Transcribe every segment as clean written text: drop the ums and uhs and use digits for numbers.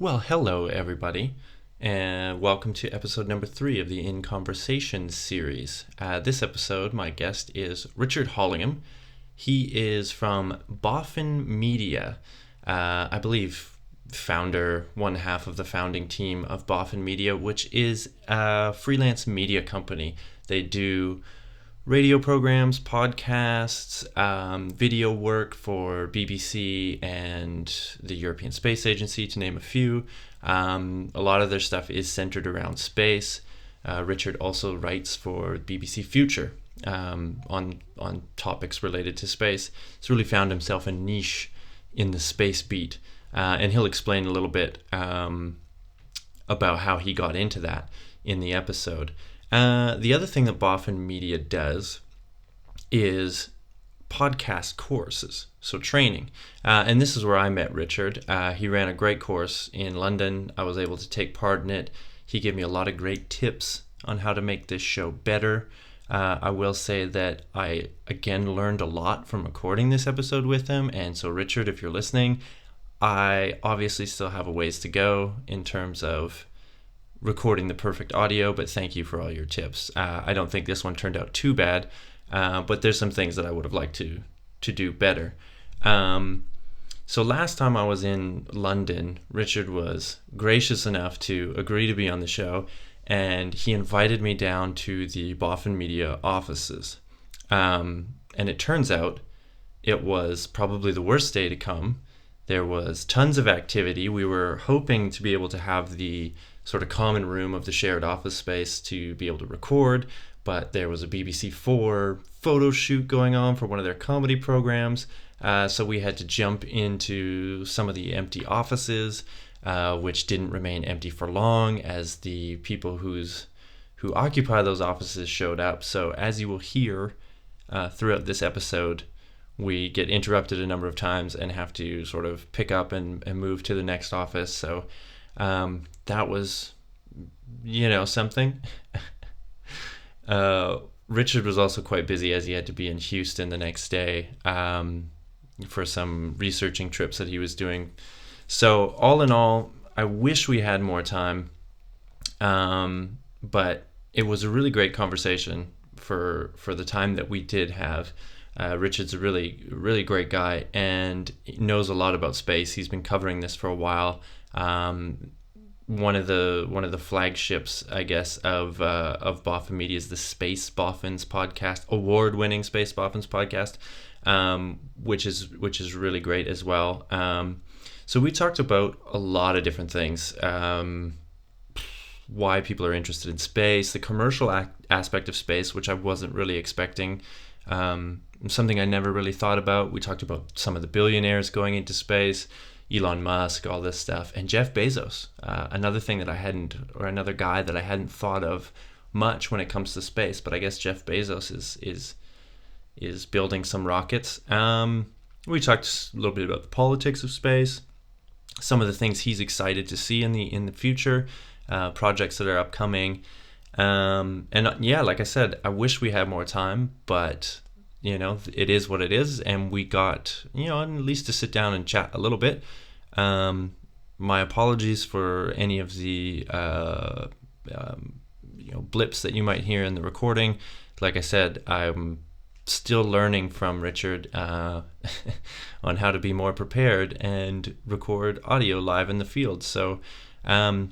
Well, hello, everybody, and welcome to episode number 3 of the In Conversation series. This episode, my guest is Richard Hollingham. He is from Boffin Media, I believe founder, one half of the founding team of Boffin Media, which is a freelance media company. They do radio programs, podcasts, video work for BBC and the European Space Agency, to name a few. A lot of their stuff is centered around space. Richard also writes for BBC Future on topics related to space. He's really found himself a niche in the space beat, and he'll explain a little bit about how he got into that in the episode. The other thing that Boffin Media does is podcast courses, so training. And this is where I met Richard. He ran a great course in London. I was able to take part in it. He gave me a lot of great tips on how to make this show better. I will say that I, again, learned a lot from recording this episode with him. And so, Richard, if you're listening, I obviously still have a ways to go in terms of recording the perfect audio, but thank you for all your tips. I don't think this one turned out too bad, but there's some things that I would have liked to do better. So last time I was in London, Richard was gracious enough to agree to be on the show, and he invited me down to the Boffin Media offices. And it turns out it was probably the worst day to come. There was tons of activity. We were hoping to be able to have the sort of common room of the shared office space to be able to record, but there was a BBC4 photo shoot going on for one of their comedy programs, so we had to jump into some of the empty offices, which didn't remain empty for long as the people who occupy those offices showed up. So as you will hear throughout this episode, we get interrupted a number of times and have to sort of pick up and move to the next office. So that was, something. Richard was also quite busy as he had to be in Houston the next day for some researching trips that he was doing. So all in all, I wish we had more time, but it was a really great conversation for the time that we did have. Richard's a really, really great guy and knows a lot about space. He's been covering this for a while. One of the flagships, I guess, of Boffin Media is the Space Boffins podcast, award-winning Space Boffins podcast, which is really great as well. So we talked about a lot of different things. Why people are interested in space, the commercial aspect of space, which I wasn't really expecting. Something I never really thought about. We talked about some of the billionaires going into space, Elon Musk, all this stuff, and Jeff Bezos, another guy that I hadn't thought of much when it comes to space, but I guess Jeff Bezos is building some rockets. We talked a little bit about the politics of space, some of the things he's excited to see in the future, projects that are upcoming. Like I said, I wish we had more time, but it is what it is, and we got at least to sit down and chat a little bit. My apologies for any of the blips that you might hear in the recording. Like I said, I'm still learning from Richard on how to be more prepared and record audio live in the field. So I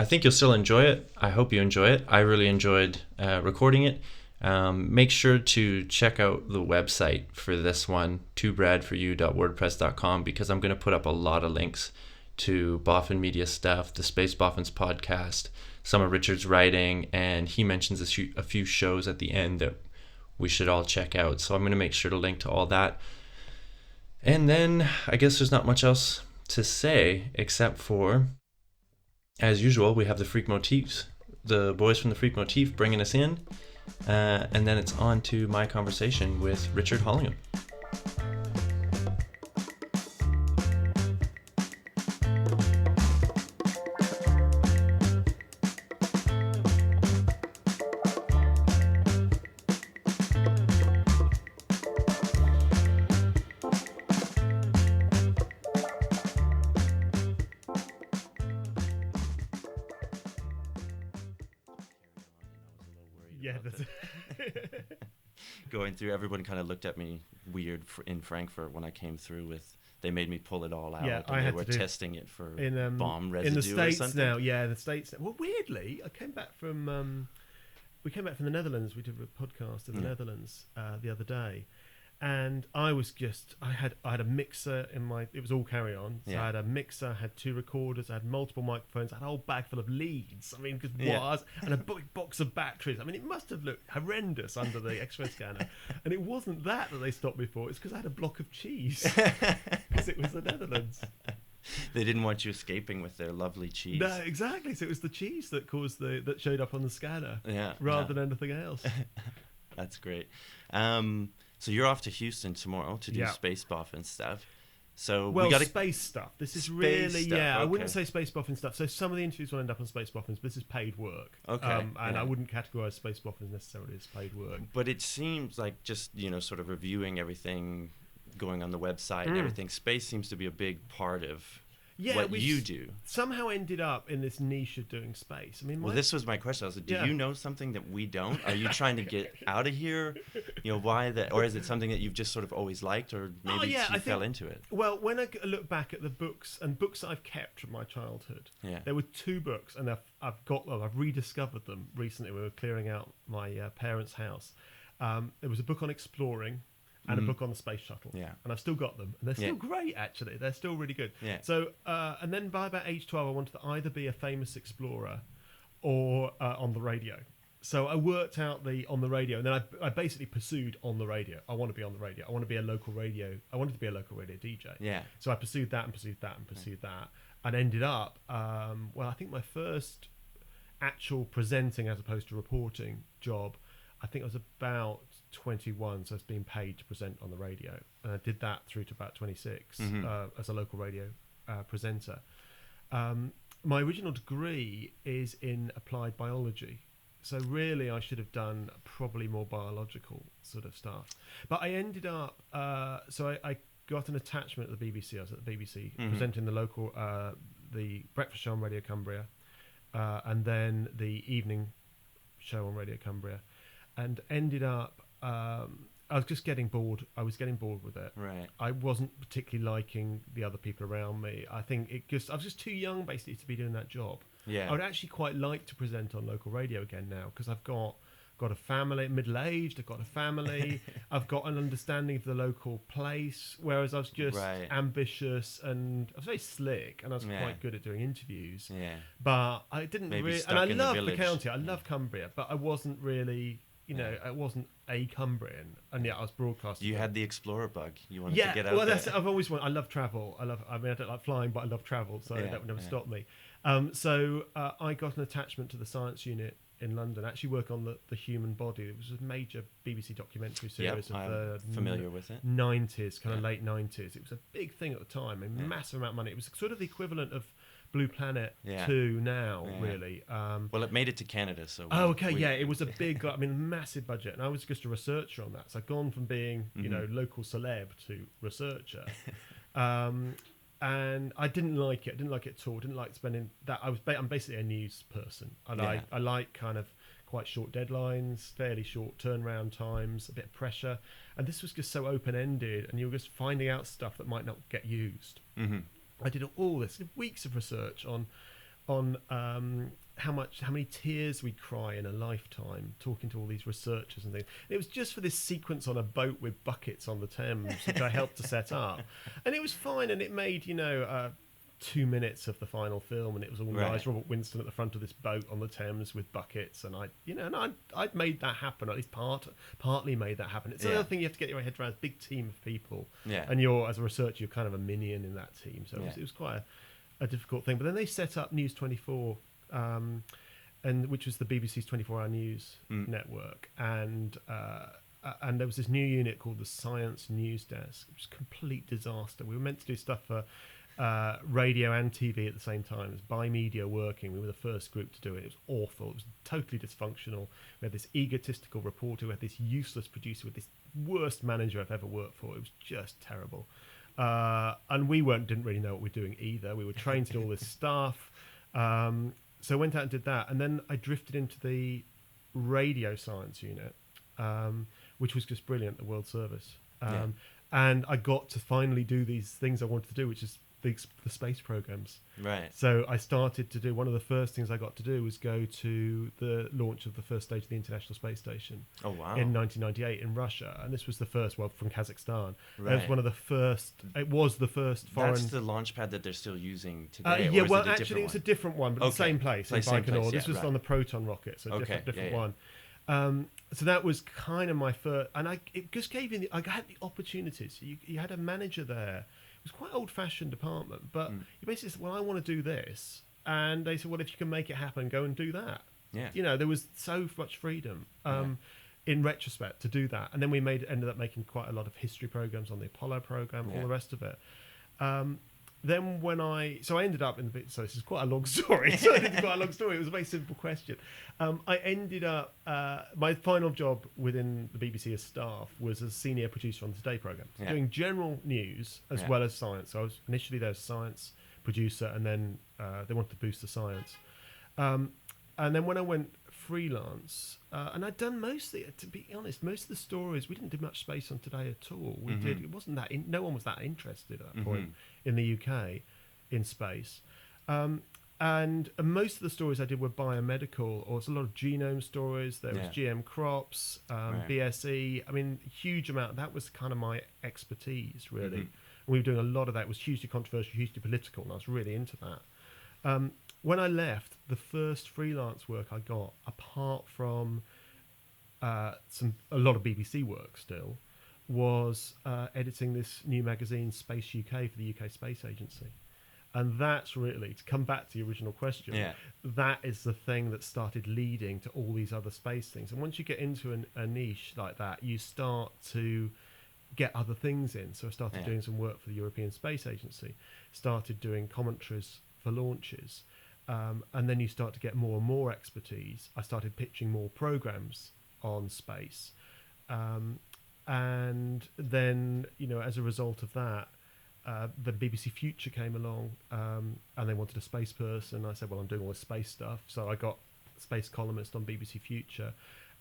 think you'll still enjoy it. I hope you enjoy it. I really enjoyed recording it. Make sure to check out the website for this one, tobradforyou.wordpress.com, because I'm going to put up a lot of links to Boffin Media stuff, the Space Boffins podcast, some of Richard's writing, and he mentions a few shows at the end that we should all check out. So I'm going to make sure to link to all that. And then I guess there's not much else to say except for, as usual, we have the Freak Motifs, the boys from the Freak Motif bringing us in. And then it's on to my conversation with Richard Hollingham. Yeah, about that's going through. Everyone kind of looked at me weird in Frankfurt when I came through with. They made me pull it all out, Yeah, and they were testing it for bomb residue in the States or something. now. Yeah, in the States. Well, weirdly, I came back from. We came back from the Netherlands. We did a podcast in the Netherlands the other day, and I had a mixer in my. It was all carry on. So I had a mixer, had 2 recorders, I had multiple microphones, I had a whole bag full of leads. I mean, because wires and a box of batteries. I mean, it must have looked horrendous under the X-ray scanner, and it wasn't that they stopped me for. It's because I had a block of cheese because it was the Netherlands. They didn't want you escaping with their lovely cheese. No, exactly. So it was the cheese that that showed up on the scanner, rather than anything else. That's great. So you're off to Houston tomorrow to do Space Buff and stuff. So we got space stuff. This is really I wouldn't say Space Boffin stuff. So some of the interviews will end up on Space Boffins, but this is paid work. Okay, and I wouldn't categorise Space Boffins necessarily as paid work. But it seems like just sort of reviewing everything, going on the website and everything. Space seems to be a big part of what you do. Somehow ended up in this niche of doing space. I mean, this was my question. I was like, do you know something that we don't? Are you trying to get out of here? Why that? Or is it something that you've just sort of always liked, or maybe you fell into it? Well, when I look back at the books that I've kept from my childhood, there were 2 books, and I've rediscovered them recently. We were clearing out my parents' house. There was a book on exploring, and a book on the space shuttle. Yeah. And I've still got them. And they're still great, actually. They're still really good. Yeah. So, and then by about age 12, I wanted to either be a famous explorer or on the radio. So I worked out on the radio, and then I basically pursued on the radio. I want to be on the radio. I want to be a local radio. I wanted to be a local radio DJ. Yeah. So I pursued that and pursued that and pursued that, and ended up, I think my first actual presenting as opposed to reporting job, I think I was about 21, so I was being paid to present on the radio. And I did that through to about 26 as a local radio presenter. My original degree is in applied biology. So really I should have done probably more biological sort of stuff. But I ended up, I got an attachment at the BBC. I was at the BBC presenting the local, the breakfast show on Radio Cumbria, and then the evening show on Radio Cumbria. And ended up, I was just getting bored. I was getting bored with it. Right. I wasn't particularly liking the other people around me. I think I was just too young, basically, to be doing that job. Yeah. I would actually quite like to present on local radio again now, because I've got a family, middle-aged, I've got a family, I've got an understanding of the local place, whereas I was just ambitious, and I was very slick, and I was quite good at doing interviews. Yeah. But I didn't really... And I love the county, I love Cumbria, but I wasn't really... I wasn't a Cumbrian, and yet I was broadcasting. You had the explorer bug. You wanted to get out there. I've always wanted. I love travel. I don't like flying, but I love travel, so that would never stop me. So I got an attachment to the science unit in London. Actually, work on the human body. It was a major BBC documentary series of the familiar with it. 90s, kind of late 90s. It was a big thing at the time, a massive amount of money. It was sort of the equivalent of Blue Planet 2 now, really. Well, it made it to Canada, so... it was a big, massive budget, and I was just a researcher on that, so I'd gone from being, local celeb to researcher, and I didn't like it. I didn't like it at all. I didn't like spending that... I'm basically a news person, and I like kind of quite short deadlines, fairly short turnaround times, a bit of pressure, and this was just so open-ended, and you were just finding out stuff that might not get used. Mm-hmm. I did all this, weeks of research on how many tears we cry in a lifetime, talking to all these researchers and things. And it was just for this sequence on a boat with buckets on the Thames, which I helped to set up, and it was fine. And it made 2 minutes of the final film, and it was all nice. Robert Winston at the front of this boat on the Thames with buckets, and I'd made that happen. At least partly made that happen. It's another thing you have to get your head around. It's a big team of people, and as a researcher, you're kind of a minion in that team. So it was quite a difficult thing. But then they set up News 24, and which was the BBC's 24-hour news network, and there was this new unit called the Science News Desk, which was a complete disaster. We were meant to do stuff for radio and TV at the same time. It was bi-media working. We were the first group to do it. It was awful. It was totally dysfunctional. We had this egotistical reporter. We had this useless producer with this worst manager I've ever worked for. It was just terrible. And we didn't really know what we were doing either. We were trained to do all this stuff. So I went out and did that. And then I drifted into the radio science unit, which was just brilliant, the World Service. And I got to finally do these things I wanted to do, which is the space programs. Right. So I started to do, one of the first things I got to do was go to the launch of the first stage of the International Space Station. Oh, wow. In 1998 in Russia. And this was the first, well, from Kazakhstan. Right. It was one of the first, it was the first foreign... That's the launch pad that they're still using today? Yeah, well, actually, it's a different one, but the same place in Baikonur. This was on the Proton rocket, so different one. So that was kind of my first... And it just gave me... I had the opportunities. You had a manager there. It was quite old-fashioned department, but you basically said, well, I want to do this. And they said, well, if you can make it happen, go and do that. Yeah. You know, there was so much freedom in retrospect to do that. And then we ended up making quite a lot of history programs on the Apollo program, all the rest of it. Then when I ended up so this is quite a long story. It was a very simple question. I ended up, my final job within the BBC as staff was as senior producer on the Today programme, doing general news as well as science. So I was initially there as science producer, and then they wanted to boost the science. And then when I went freelance, and I'd done mostly, to be honest, most of the stories, we didn't do much space on Today at all. We did, it wasn't that, no one was that interested at that point in the UK in space. And most of the stories I did were biomedical, or it was a lot of genome stories. There was GM crops, BSE. I mean, huge amount. That was kind of my expertise, really. And we were doing a lot of that. It was hugely controversial, hugely political, and I was really into that. When I left, the first freelance work I got, apart from a lot of BBC work still, was editing this new magazine, Space UK, for the UK Space Agency. And that's really, to come back to the original question, that is the thing that started leading to all these other space things. And once you get into a niche like that, you start to get other things in. So I started doing some work for the European Space Agency, started doing commentaries for launches. And then you start to get more and more expertise. I started pitching more programs on space. And then, you know, as a result of that, the BBC Future came along, and they wanted a space person. I said, well, I'm doing all this space stuff. So I got space columnist on BBC Future.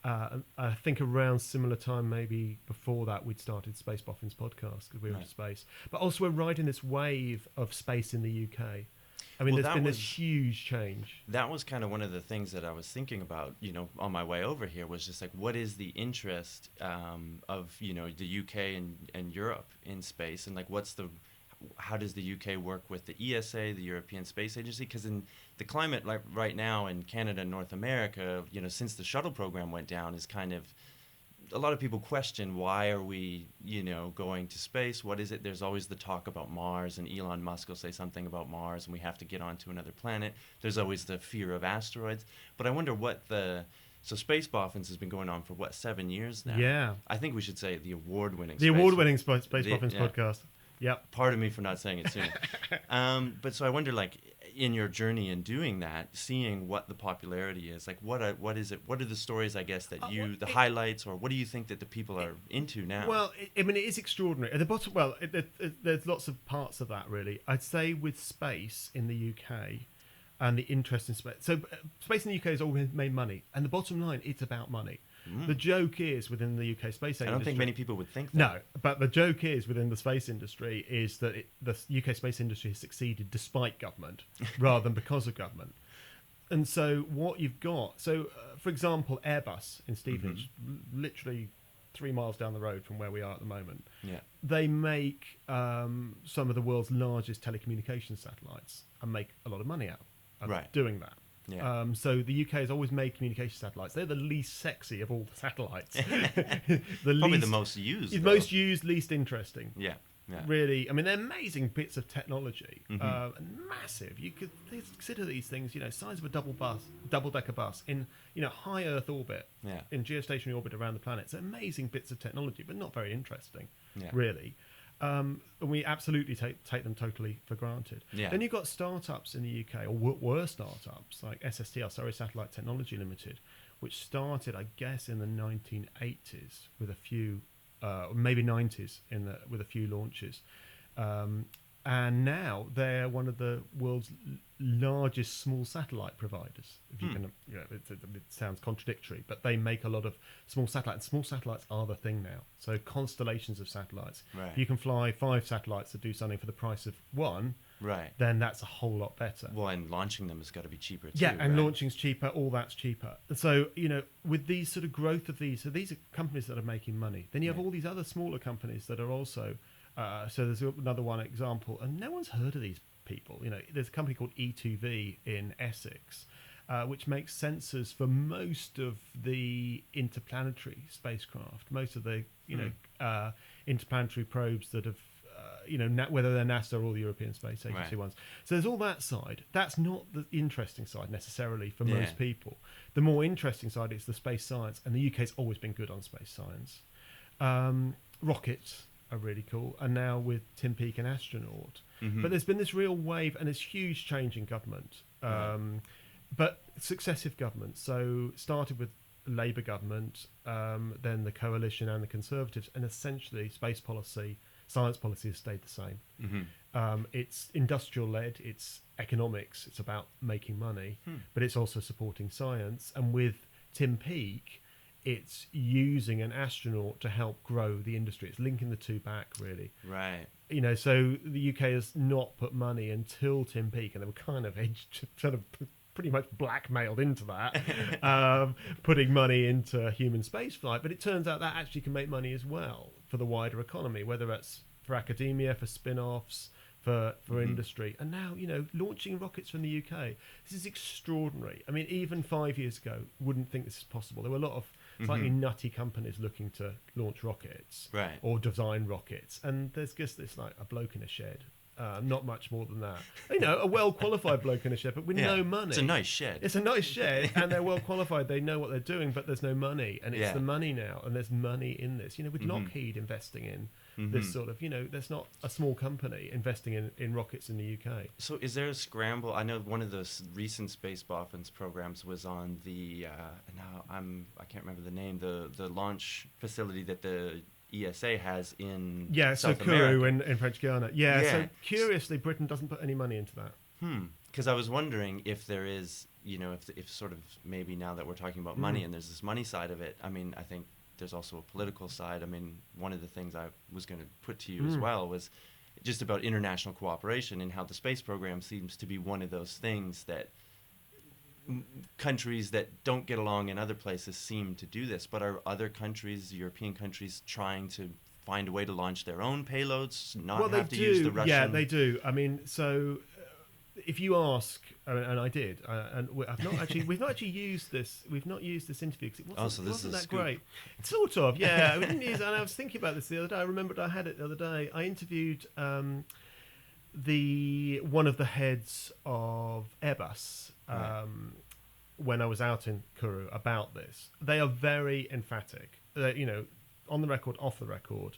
And I think around similar time, maybe before that, we'd started Space Boffin's podcast, because we were in space. But also we're riding this wave of space in the UK. I mean, there's been this huge change. That was kind of one of the things that I was thinking about, you know, on my way over here, was just like, what is the interest of, you know, the UK and Europe in space? And like, how does the UK work with the ESA, the European Space Agency? Because in the climate like right now in Canada and North America, you know, since the shuttle program went down, is kind of, a lot of people question, why are we, you know, going to space? What is it? There's always the talk about Mars, and Elon Musk will say something about Mars, and we have to get onto another planet. There's always the fear of asteroids. But I wonder so Space Boffins has been going on for, 7 years now? Yeah. I think we should say the award-winning Space Boffins podcast. Yep. Pardon me for not saying it sooner. But so I wonder, like, in your journey in doing that, seeing what the popularity is, like, what is it? What are the stories, I guess, that the highlights, or what do you think that the people are into now? Well, I mean, it is extraordinary. At the bottom, there's lots of parts of that, really. I'd say with space in the UK and the interest in space. So space in the UK has always made money, and the bottom line, it's about money. The joke is, within the UK space industry... I don't think many people would think that. No, but the joke is, within the space industry, is that the UK space industry has succeeded despite government, rather than because of government. And so what you've got... So, for example, Airbus in Stevenage, literally 3 miles down the road from where we are at the moment, they make some of the world's largest telecommunications satellites and make a lot of money out of doing that. Yeah. So the UK has always made communication satellites. They're the least sexy of all the satellites. Probably the most used. The most used, least interesting. Yeah. Really, I mean, they're amazing bits of technology, and massive. You could consider these things, you know, size of a double-decker bus in, you know, high Earth orbit, in geostationary orbit around the planet. So amazing bits of technology, but not very interesting, really. And we absolutely take them totally for granted. Then you've got startups in the UK, or were startups, like SSTL, Surrey Satellite Technology Limited, which started, I guess, in the 1980s with a few, maybe 90s, with a few launches. And now they're one of the world's largest small satellite providers. If you can, it sounds contradictory, but they make a lot of small satellites. Small satellites are the thing now. So constellations of satellites. Right. If you can fly 5 satellites that do something for the price of 1, right, then that's a whole lot better. Well, and launching them has got to be cheaper too. Yeah, and right? launching's cheaper. All that's cheaper. So with these sort of growth of these, so these are companies that are making money. Then you have all these other smaller companies that are also. So there's another one example, and no one's heard of these people. There's a company called E2V in Essex, which makes sensors for most of the interplanetary spacecraft, most of the interplanetary probes that have, whether they're NASA or the European Space Agency ones. So there's all that side. That's not the interesting side necessarily for most people. The more interesting side is the space science, and the UK's always been good on space science. Rockets are really cool, and now with Tim Peake and Astronaut. But there's been this real wave and this huge change in government, but successive governments. So started with Labour government, then the Coalition and the Conservatives, and essentially space policy, science policy has stayed the same. It's industrial led, it's economics, it's about making money, but it's also supporting science. And with Tim Peake, it's using an astronaut to help grow the industry. It's linking the two back, really. Right. So the UK has not put money until Tim Peake, and they were kind of sort of pretty much blackmailed into that, putting money into human spaceflight. But it turns out that actually can make money as well for the wider economy, whether that's for academia, for spin-offs, for industry. And now, launching rockets from the UK, this is extraordinary. I mean, even 5 years ago, wouldn't think this is possible. There were a lot of slightly nutty companies looking to launch rockets or design rockets. And there's just this, like, a bloke in a shed. Not much more than that. A well-qualified bloke in a shed, but with no money. It's a nice shed. It's a nice shed, and they're well-qualified. They know what they're doing, but there's no money. And it's the money now, and there's money in this. With Lockheed investing in this sort of, there's not a small company investing in rockets in the UK. So is there a scramble? I know one of those recent Space Boffins programs was on the, I can't remember the name, the launch facility that the ESA has in South Kourou America. in French Guiana. So curiously, Britain doesn't put any money into that. Because I was wondering if there is, if sort of maybe now that we're talking about money and there's this money side of it, I mean, I think there's also a political side. I mean, one of the things I was going to put to you as well was just about international cooperation and how the space program seems to be one of those things that countries that don't get along in other places seem to do this. But are other countries, European countries, trying to find a way to launch their own payloads, have to use the Russian? Yeah, they do. I mean, so if you ask, and I did, and we've not actually used this. We've not used this interview because it wasn't that great. Sort of, yeah. We didn't use it, and I was thinking about this the other day. I remembered I had it the other day. I interviewed one of the heads of Airbus when I was out in Kourou about this. They are very emphatic, on the record, off the record,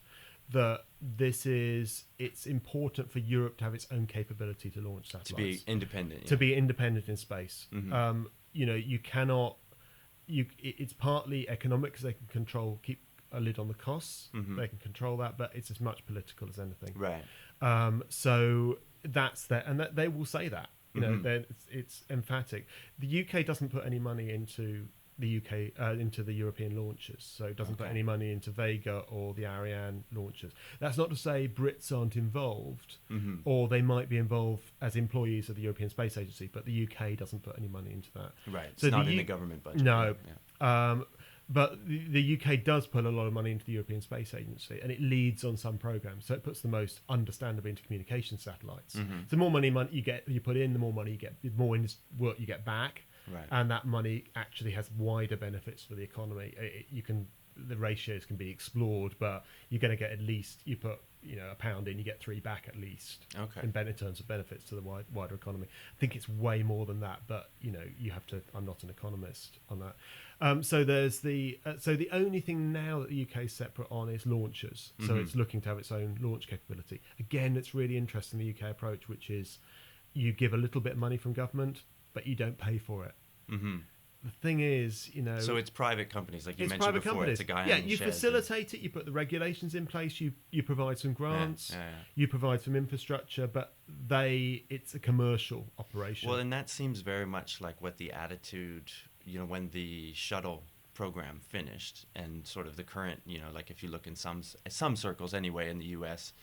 that it's important for Europe to have its own capability to launch satellites. To be independent. To be independent in space. You cannot. It's partly economic because they can keep a lid on the costs. They can control that, but it's as much political as anything. Right. So that's that, and they will say that. It's emphatic. The UK doesn't put any money into into the European launches, so it doesn't put any money into Vega or the Ariane launches. That's not to say Brits aren't involved, or they might be involved as employees of the European Space Agency, but the UK doesn't put any money into that. Right, it's not in the government budget. No. Yeah. But the UK does put a lot of money into the European Space Agency, and it leads on some programs. So it puts the most understandable into communication satellites. So the more money you put in, the more money you get, the more work you get back. Right. And that money actually has wider benefits for the economy. The ratios can be explored, but you're going to get at least, you put £1 in, you get £3 back at least. Okay. In terms of benefits to the wider economy. I think it's way more than that, but you have to. I'm not an economist on that. So there's the only thing now that the UK is separate on is launchers. So it's looking to have its own launch capability. Again, it's really interesting, the UK approach, which is you give a little bit of money from government, but you don't pay for it. the thing is, So it's private companies, like you it's mentioned private before. companies. It's a guy. Yeah, in you sheds facilitate it. You put the regulations in place. You provide some grants. You provide some infrastructure, but it's a commercial operation. Well, and that seems very much like what the attitude, when the shuttle program finished, and sort of the current, like if you look in some circles anyway in the U.S.,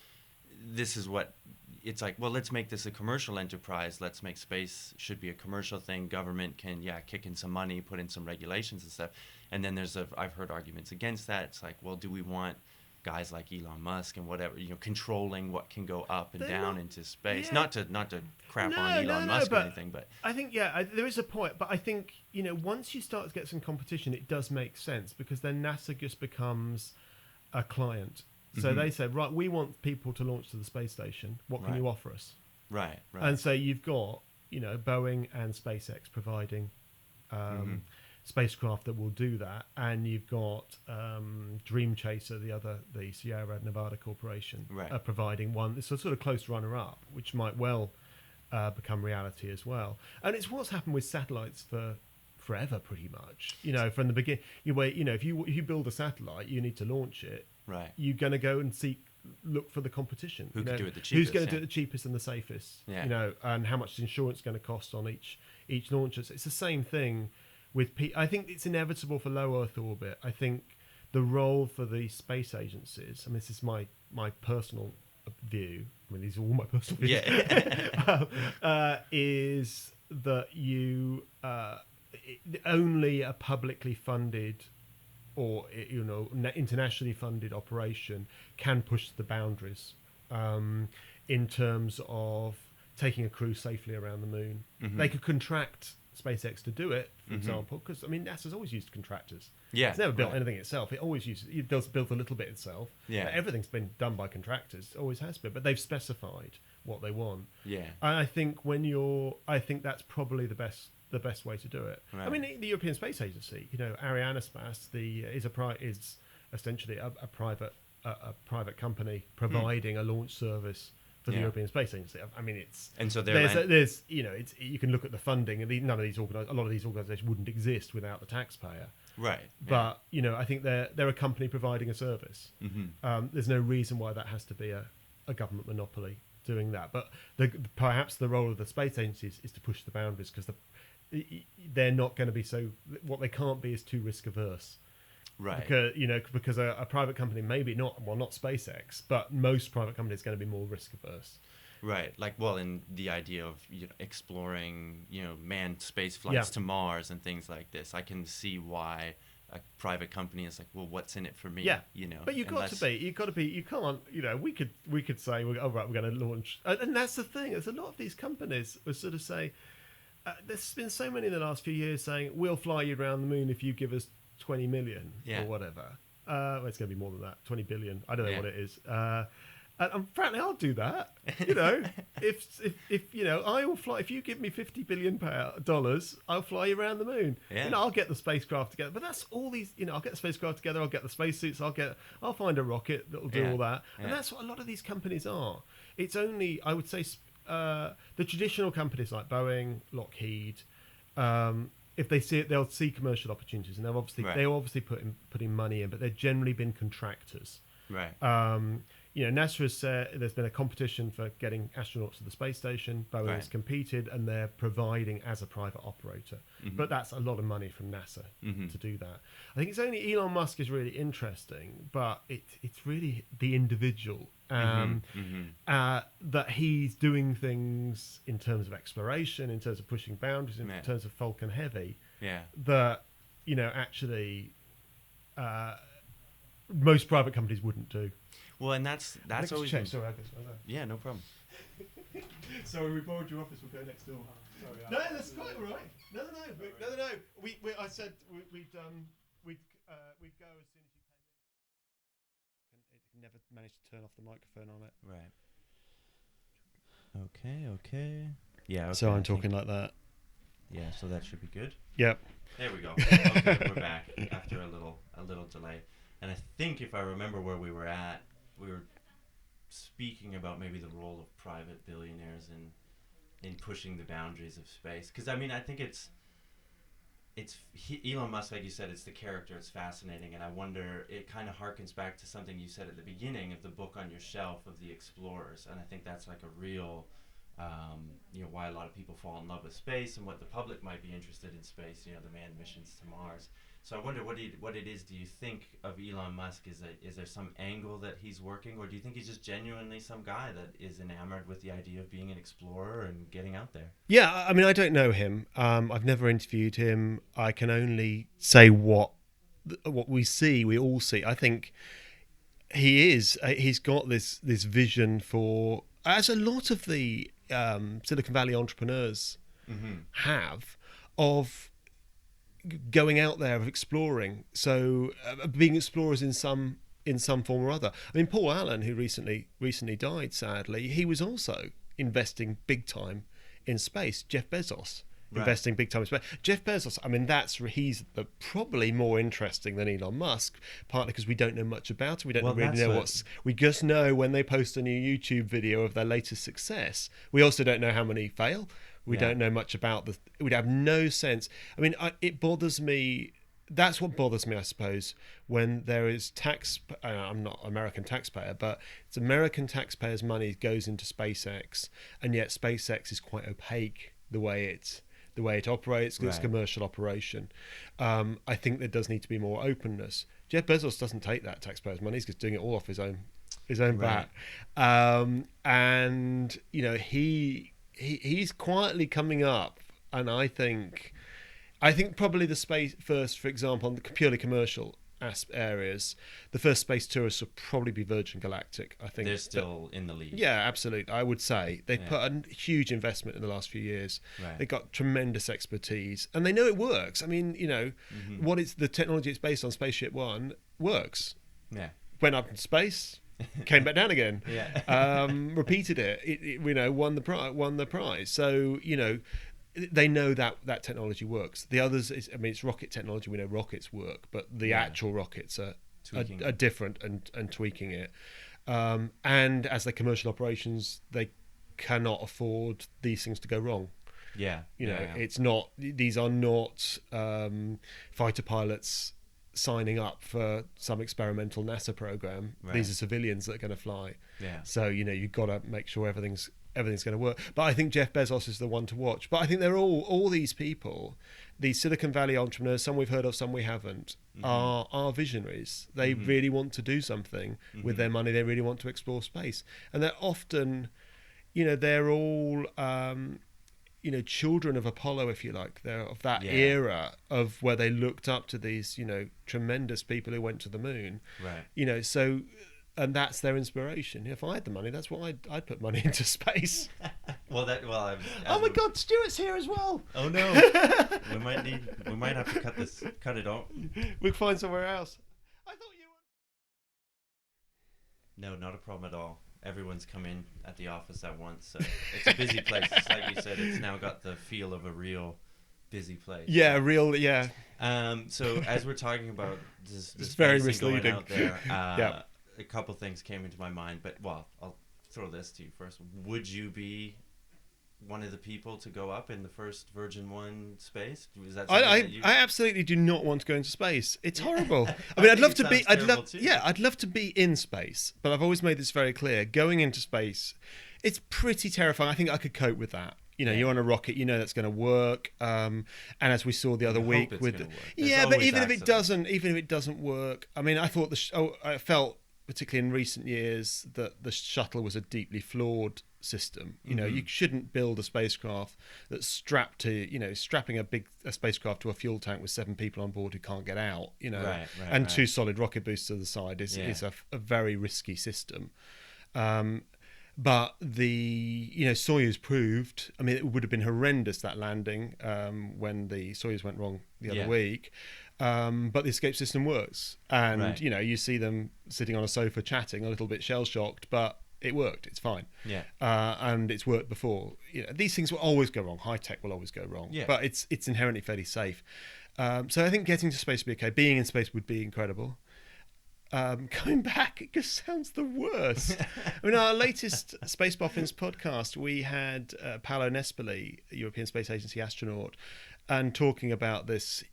this is what it's like. Well, let's make this a commercial enterprise. Let's make space should be a commercial thing. Government can kick in some money, put in some regulations and stuff. And then I've heard arguments against that. It's like, well, do we want guys like Elon Musk and whatever, controlling what can go up and down into space? Yeah. Not to crap on Elon Musk or anything, but I think there is a point. But I think once you start to get some competition, it does make sense, because then NASA just becomes a client. So they said, right, we want people to launch to the space station. What can you offer us? Right. And so you've got, Boeing and SpaceX providing spacecraft that will do that. And you've got Dream Chaser, the Sierra Nevada Corporation, providing one. It's a sort of close runner-up, which might well become reality as well. And it's what's happened with satellites for forever, pretty much. From the beginning, if you build a satellite, you need to launch it. Right. You're going to go and look for the competition. Who can do it the cheapest? Who's going to do it the cheapest and the safest? Yeah. And how much is insurance going to cost on each launcher? So it's the same thing with I think it's inevitable for low Earth orbit. I think the role for the space agencies, I mean, this is my personal view. I mean, these are all my personal views. Yeah. Is that only a publicly funded or internationally funded operation can push the boundaries in terms of taking a crew safely around the moon. Mm-hmm. They could contract SpaceX to do it, for example, because NASA's always used contractors. Yeah, it's never built anything itself. It does build a little bit itself. Yeah, but everything's been done by contractors. Always has been. But they've specified what they want. Yeah, and I think that's probably the best way to do it. Right. I mean, the European Space Agency, Arianespace, is essentially a private company providing a launch service for the European Space Agency. I mean, you can look at the funding, and a lot of these organisations wouldn't exist without the taxpayer. Right. But I think they're a company providing a service. Mm-hmm. There's no reason why that has to be a government monopoly doing that. But perhaps the role of the space agencies is to push the boundaries, because they're not going to be what they can't be is too risk averse. Right. Because a private company, maybe not SpaceX, but most private companies are going to be more risk averse. Right. In the idea of exploring, manned space flights to Mars and things like this, I can see why a private company is like, well, what's in it for me? Yeah. But you've got to be. You can't. We could say, we're going to launch, and that's the thing. There's a lot of these companies will sort of say. There's been so many in the last few years saying, we'll fly you around the moon if you give us 20 million or whatever. Well, it's going to be more than that, 20 billion. I don't know what it is. And frankly, I'll do that. If I will fly. If you give me $50 billion, I'll fly you around the moon. Yeah. I'll get the spacecraft together. But that's all these. I'll get the spacecraft together. I'll get the spacesuits. I'll find a rocket that'll do all that. And that's what a lot of these companies are. It's only, I would say, the traditional companies like Boeing, Lockheed, if they see it, they'll see commercial opportunities, and they'll obviously put in money in, but they've generally been contractors. Right. NASA has said there's been a competition for getting astronauts to the space station. Boeing has competed, and they're providing as a private operator. Mm-hmm. But that's a lot of money from NASA to do that. I think it's only Elon Musk is really interesting, but it's really the individual. That he's doing things in terms of exploration, in terms of pushing boundaries, in terms of Falcon Heavy. Yeah. That actually most private companies wouldn't do. Well, and that's always. Sorry, I guess. Yeah, no problem. Sorry, we borrowed your office. We'll go next door. Sorry. No, that's quite all right. No. I said we'd go as soon as you came in. It never managed to turn off the microphone on it. Right. Okay. Yeah. Okay, so I'm talking like that. Yeah. So that should be good. Yep. There we go. Okay, we're back after a little delay. And I think if I remember where we were at, we were speaking about maybe the role of private billionaires in pushing the boundaries of space. Because I mean, I think it's Elon Musk, like you said, it's the character. It's fascinating, and I wonder. It kind of harkens back to something you said at the beginning of the book on your shelf of the explorers, and I think that's like a real, why a lot of people fall in love with space and what the public might be interested in space. The manned missions to Mars. So I wonder what it is. Do you think of Elon Musk? Is there some angle that he's working, or do you think he's just genuinely some guy that is enamored with the idea of being an explorer and getting out there? Yeah, I mean, I don't know him. I've never interviewed him. I can only say what we all see. I think he's got this vision for, as a lot of the Silicon Valley entrepreneurs have, of going out there, of exploring. So being explorers in some form or other. I mean, Paul Allen, who recently died, sadly, he was also investing big time in space. Jeff Bezos, investing big time in space. Jeff Bezos, I mean, he's probably more interesting than Elon Musk, partly because we don't know much about him. We don't really know we just know when they post a new YouTube video of their latest success. We also don't know how many fail. We don't know much about we'd have no sense. I mean, it bothers me. That's what bothers me, I suppose, when there is tax. I'm not an American taxpayer, but it's American taxpayers' money goes into SpaceX, and yet SpaceX is quite opaque the way it operates. It's a commercial operation. I think there does need to be more openness. Jeff Bezos doesn't take that taxpayers' money; he's just doing it all off his own bat. And he's quietly coming up, and I think probably the space first, for example, on the purely commercial areas, the first space tourists will probably be Virgin Galactic. I think they're still in the lead. Yeah, absolutely. I would say they've put a huge investment in the last few years. They've got tremendous expertise, and they know it works. I mean, what it's the technology it's based on, Spaceship One, works. Yeah, went up in space. Came back down again. Repeated it. It won the prize. So they know that technology works. The others, it's rocket technology. We know rockets work, but the actual rockets are different and tweaking it. And as they're commercial operations, they cannot afford these things to go wrong. It's not. These are not fighter pilots signing up for some experimental NASA program. These are civilians that are going to fly. So you've got to make sure everything's going to work. But I think Jeff Bezos is the one to watch. But I think they're all these people, these Silicon Valley entrepreneurs, some we've heard of, some we haven't, are visionaries. They really want to do something with their money. They really want to explore space, and they're often, they're all children of Apollo, if you like. They're of that era of where they looked up to these, tremendous people who went to the moon. So, and that's their inspiration. If I had the money, that's what I'd put money into space. Oh my God, Stuart's here as well. Oh no, we might have to cut it off. We'll find somewhere else. I thought you were. No, not a problem at all. Everyone's come in at the office at once, so it's a busy place. It's like you said, it's now got the feel of a real busy place. So as we're talking about this very misleading going out there, a couple things came into my mind, but I'll throw this to you first. Would you be one of the people to go up in the first Virgin 1 space? Is that I absolutely do not want to go into space. It's horrible. I mean, I'd love to be in space, but I've always made this very clear. Going into space, it's pretty terrifying. I think I could cope with that. You're on a rocket, that's going to work. And as we saw the other week but even if it doesn't work, I mean, I thought I felt particularly in recent years that the shuttle was a deeply flawed system. You shouldn't build a spacecraft that's strapped to, strapping a spacecraft to a fuel tank with 7 people on board who can't get out, and 2 solid rocket boosts to the side is a very risky system. But the Soyuz proved, I mean, it would have been horrendous, that landing, when the Soyuz went wrong the other week. But the escape system works, and you see them sitting on a sofa chatting, a little bit shell shocked, but it worked. It's fine. And it's worked before. These things will always go wrong. High tech will always go wrong. But it's inherently fairly safe. So I think getting to space would be okay. Being in space would be incredible. Coming back, it just sounds the worst. I mean, our latest Space Boffins podcast, we had Paolo Nespoli, European Space Agency astronaut, and talking about this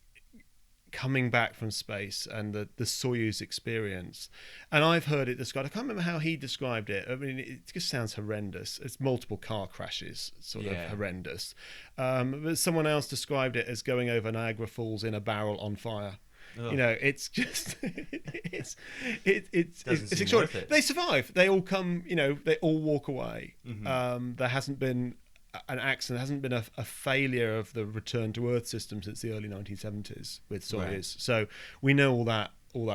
coming back from space and the Soyuz experience. And I've heard it described, I can't remember how he described it. I mean, it just sounds horrendous. It's multiple car crashes, sort of horrendous. But someone else described it as going over Niagara Falls in a barrel on fire. Ugh. You know, it's just it's extraordinary. They survive. They all come. You know, they all walk away. Mm-hmm. There hasn't been an accident. There hasn't been a failure of the return to Earth system since the early 1970s with Soyuz. Right. So we know all that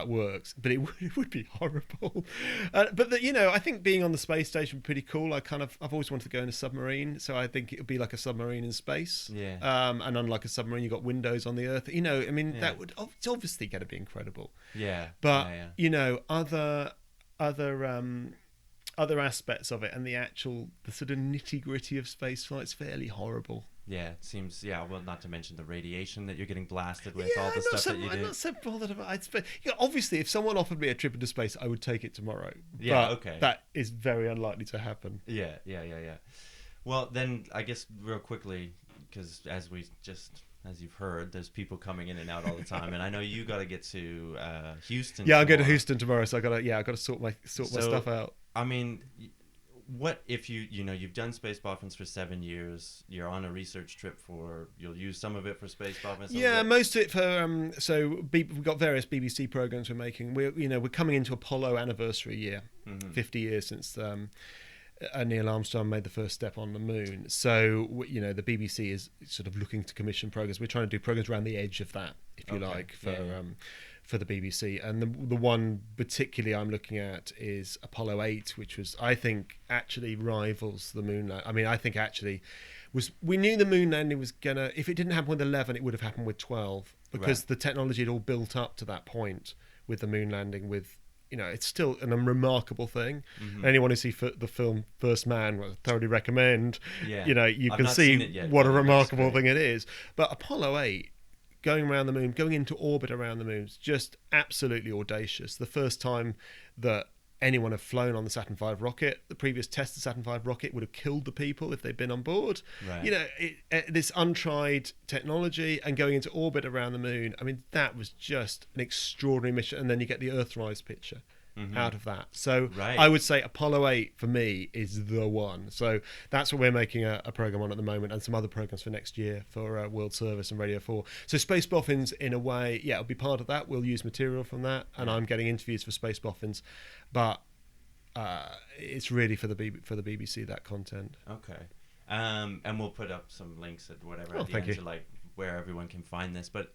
works, but it would be horrible. But you know, I think being on the space station would be pretty cool. I've always wanted to go in a submarine, so I think it would be like a submarine in space. Yeah. And unlike a submarine, you've got windows on the Earth. You know, I mean, it's obviously going to be incredible. Yeah. But you know, other aspects of it and the sort of nitty gritty of space flight's fairly horrible. Yeah, it seems. Yeah, well, not to mention the radiation that you're getting blasted with, all the stuff that you do. I'm not so bothered about it. Obviously, if someone offered me a trip into space, I would take it tomorrow. Yeah, but okay. That is very unlikely to happen. Yeah. Well, then I guess real quickly, because as you've heard, there's people coming in and out all the time, and I know you got to get to Houston. Yeah, I'll go to Houston tomorrow, so I got to sort my stuff out. I mean, what if you've done Space Boffins for 7 years? You're on a research trip you'll use some of it for Space Boffins. Yeah, most of it for we've got various BBC programs we're making. We're coming into Apollo anniversary year, 50 years since Neil Armstrong made the first step on the moon. So you know, the BBC is sort of looking to commission programs. We're trying to do programs around the edge of that, if you like, for the BBC. And the one particularly I'm looking at is Apollo 8, which was, I think, actually rivals the moon landing. I mean, I think actually we knew the moon landing was gonna, if it didn't happen with 11, it would have happened with 12, because the technology had all built up to that point with the moon landing. With, you know, it's still a remarkable thing. Mm-hmm. Anyone who sees the film First Man, I thoroughly recommend. Yeah. You know, you can see what a remarkable thing it is. But Apollo 8, going around the moon, going into orbit around the moon, is just absolutely audacious. The first time that anyone had flown on the Saturn V rocket, the previous test of Saturn V rocket would have killed the people if they'd been on board. Right. You know, this untried technology and going into orbit around the moon, I mean, that was just an extraordinary mission. And then you get the Earthrise picture out of that. So I would say Apollo 8 for me is the one. So that's what we're making a program on at the moment, and some other programs for next year for World Service and Radio 4. So Space Boffins, in a way, it'll be part of that. We'll use material from that, and I'm getting interviews for Space Boffins, but it's really for the BBC, that content. Okay. And we'll put up some links at whatever at the end to like where everyone can find this. But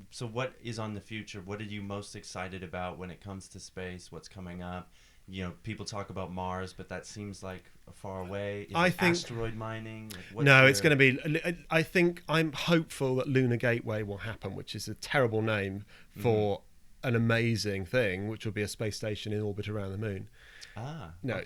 so what is on the future? What are you most excited about when it comes to space? What's coming up? You know, people talk about Mars, but that seems like far away. I think asteroid mining. It's going to be. I think I'm hopeful that Lunar Gateway will happen, which is a terrible name for an amazing thing, which will be a space station in orbit around the moon.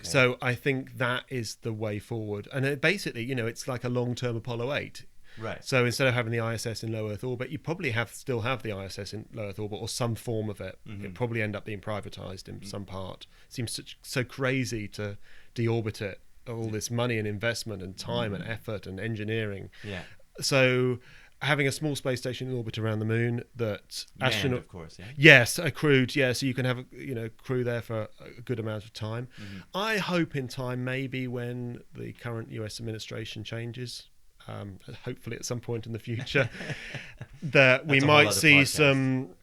So I think that is the way forward. And basically, you know, it's like a long-term Apollo 8. Right. So instead of having the ISS in low Earth orbit, you probably still have the ISS in low Earth orbit, or some form of it. It'll probably end up being privatized in some part. It seems so crazy to deorbit it, all this money and investment and time and effort and engineering. Yeah. So having a small space station in orbit around the moon that astronaut, of course, yes, a crewed, so you can have a crew there for a good amount of time. I hope in time, maybe when the current US administration changes, hopefully at some point in the future, that we might see some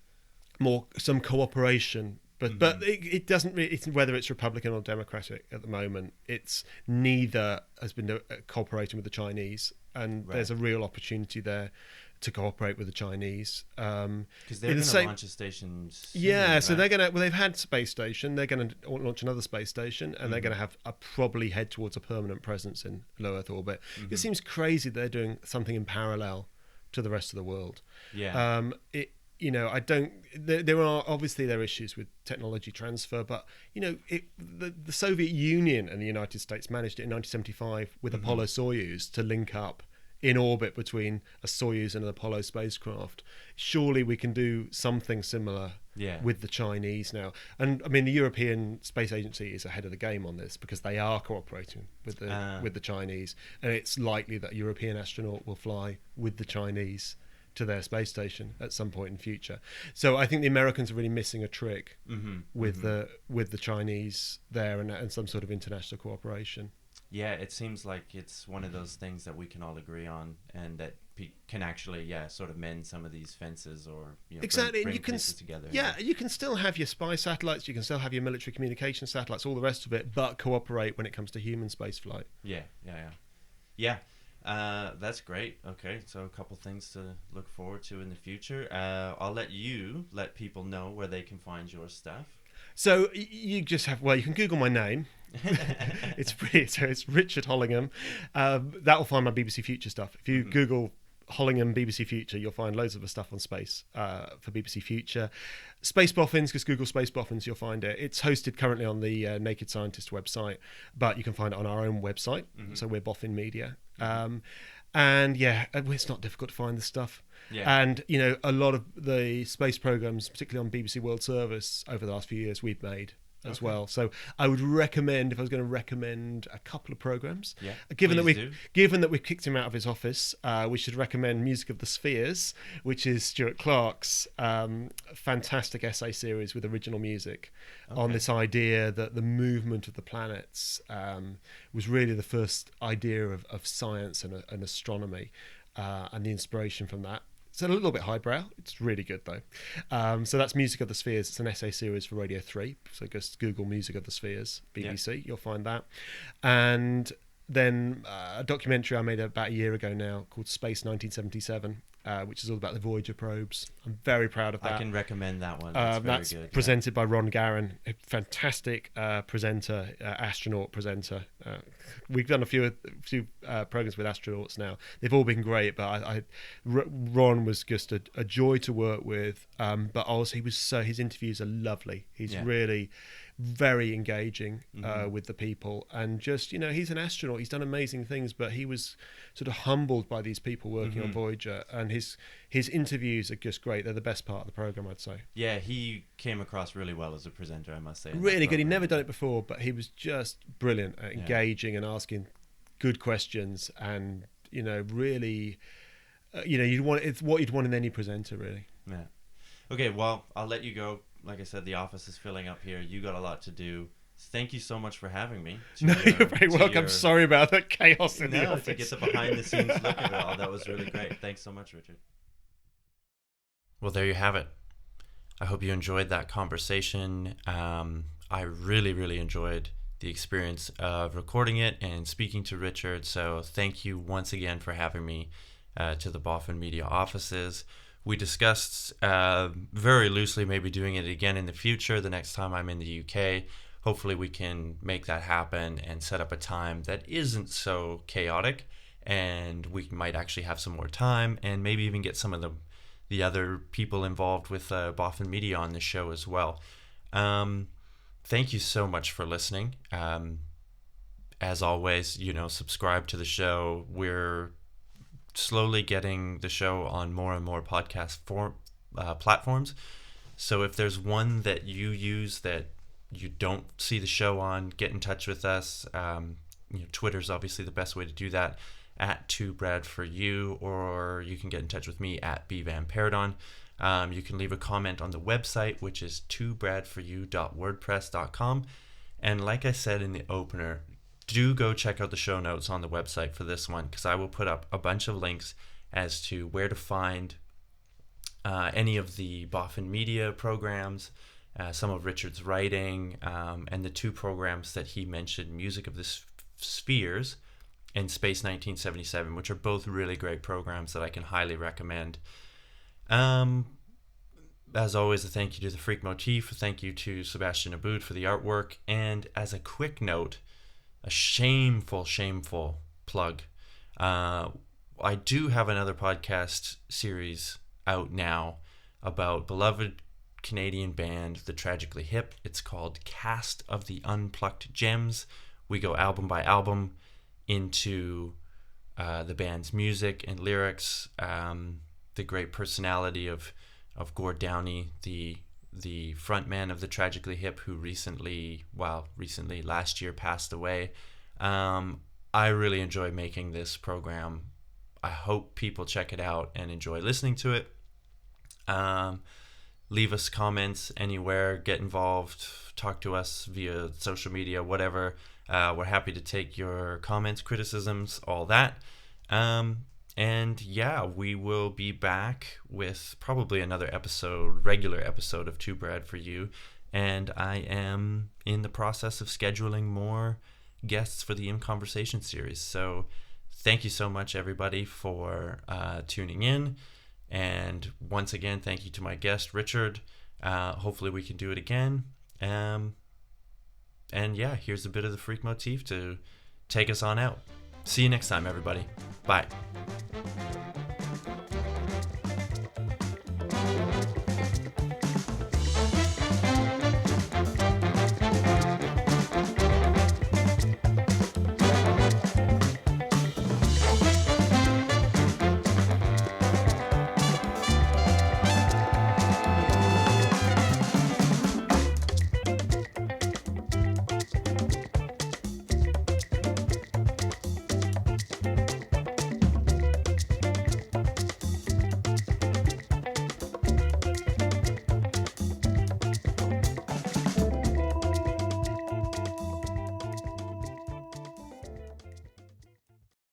cooperation. But it doesn't really, whether it's Republican or Democratic at the moment, it's neither has been cooperating with the Chinese, and there's a real opportunity there to cooperate with the Chinese. Because they're going to launch a station soon, so they're going to, they've had space station, they're going to launch another space station, and they're going to have probably head towards a permanent presence in low Earth orbit. It seems crazy they're doing something in parallel to the rest of the world. I don't. There are obviously issues with technology transfer, but the Soviet Union and the United States managed it in 1975 with Apollo Soyuz to link up in orbit between a Soyuz and an Apollo spacecraft. Surely we can do something similar with the Chinese now. And I mean, the European Space Agency is ahead of the game on this because they are cooperating with the Chinese, and it's likely that a European astronaut will fly with the Chinese to their space station at some point in future. So I think the Americans are really missing a trick with the Chinese there and some sort of international cooperation. Yeah, it seems like it's one of those things that we can all agree on, and that can actually, sort of mend some of these fences, or exactly. bring and you can together. You can still have your spy satellites, you can still have your military communication satellites, all the rest of it, but cooperate when it comes to human space flight. Yeah. That's great. Okay, so a couple things to look forward to in the future. I'll let people know where they can find your stuff. So you just have, you can Google my name. It's free, so it's Richard Hollingham. That will find my BBC Future stuff. If you Google Hollingham BBC Future, you'll find loads of the stuff on space for BBC Future. Space Boffins, just Google Space Boffins, you'll find it. It's hosted currently on the Naked Scientist website, but you can find it on our own website. So we're Boffin Media. And it's not difficult to find this stuff. And a lot of the space programs, particularly on BBC World Service over the last few years, we've made as well. So I would recommend, if I was going to recommend a couple of programs, given that we've kicked him out of his office, we should recommend Music of the Spheres, which is Stuart Clark's fantastic essay series with original music on this idea that the movement of the planets was really the first idea of science and astronomy, and the inspiration from that. It's a little bit highbrow. It's really good, though. So that's Music of the Spheres. It's an essay series for Radio 3. So just Google Music of the Spheres, BBC. You'll find that. And then a documentary I made about a year ago now called Space 1977, which is all about the Voyager probes. I'm very proud of that. I can recommend that one. That's very good. Presented by Ron Garan, a fantastic presenter, astronaut presenter. We've done a few programs with astronauts now. They've all been great, but Ron was just a joy to work with. But also, his interviews are lovely. He's really very engaging with the people, and just he's an astronaut. He's done amazing things, but he was sort of humbled by these people working on Voyager, and his interviews are just great. They're the best part of the program, I'd say. Yeah, he came across really well as a presenter, I must say. Really good. He'd never done it before, but he was just brilliant at engaging and asking good questions, and really, it's what you'd want in any presenter, really. Yeah. Okay, well, I'll let you go. Like I said, the office is filling up here. You got a lot to do. Thank you so much for having me. You're very welcome. Sorry about that chaos in the office. To get the behind-the-scenes look at it all. That was really great. Thanks so much, Richard. Well, there you have it. I hope you enjoyed that conversation. I really, really enjoyed the experience of recording it and speaking to Richard. So thank you once again for having me to the Boffin Media offices. We discussed very loosely maybe doing it again in the future, the next time I'm in the UK. Hopefully we can make that happen and set up a time that isn't so chaotic, and we might actually have some more time and maybe even get some of the other people involved with Boffin Media on the show as well. Thank you so much for listening. As always, subscribe to the show. We're slowly getting the show on more and more podcast platforms. So if there's one that you use that you don't see the show on, get in touch with us. Twitter's obviously the best way to do that, at 2BradForYou, or you can get in touch with me at bvanparadon. You can leave a comment on the website, which is 2bradforyou.wordpress.com. And like I said in the opener, do go check out the show notes on the website for this one, because I will put up a bunch of links as to where to find any of the Boffin Media programs, some of Richard's writing, and the two programs that he mentioned, Music of the Spheres and Space 1977, which are both really great programs that I can highly recommend. As always, a thank you to the Freak Motif, a thank you to Sebastian Aboud for the artwork, and as a quick note, a shameful plug. I do have another podcast series out now about beloved Canadian band, The Tragically Hip. It's called Cast of the Unplucked Gems. We go album by album into the band's music and lyrics, the great personality of Gord Downey, the frontman of the Tragically Hip, who recently last year passed away. I really enjoy making this program. I hope people check it out and enjoy listening to it. Leave us comments anywhere, get involved, talk to us via social media, whatever. We're happy to take your comments, criticisms, all that. And yeah, we will be back with probably another regular episode of Two Bread for you. And I am in the process of scheduling more guests for the In Conversation series. So thank you so much, everybody, for tuning in. And once again, thank you to my guest, Richard. Hopefully we can do it again. And yeah, here's a bit of the freak motif to take us on out. See you next time, everybody. Bye.